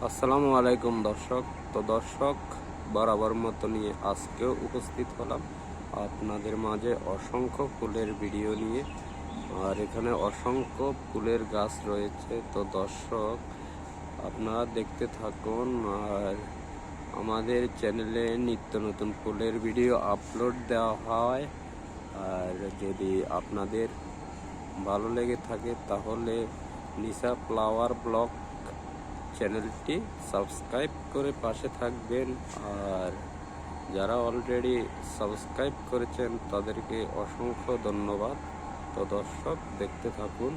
আসসালামু আলাইকুম দর্শক। দর্শক, বরাবর মতো নিয়ে আজকেও উপস্থিত হলাম আপনাদের মাঝে অসংখ্য ফুলের ভিডিও নিয়ে। আর এখানে অসংখ্য ফুলের গাছ রয়েছে। তো দর্শক, আপনারা দেখতে থাকুন। আর আমাদের চ্যানেলে নিত্য নতুন ফুলের ভিডিও আপলোড দেওয়া হয়। আর যদি আপনাদের ভালো লেগে থাকে তাহলে নিশা ফ্লাওয়ার ব্লগ চ্যানেলটি সাবস্ক্রাইব করে পাশে থাকবেন। আর যারা অলরেডি সাবস্ক্রাইব করেছেন তাদেরকে অসংখ্য ধন্যবাদ। তো দর্শক, দেখতে থাকুন।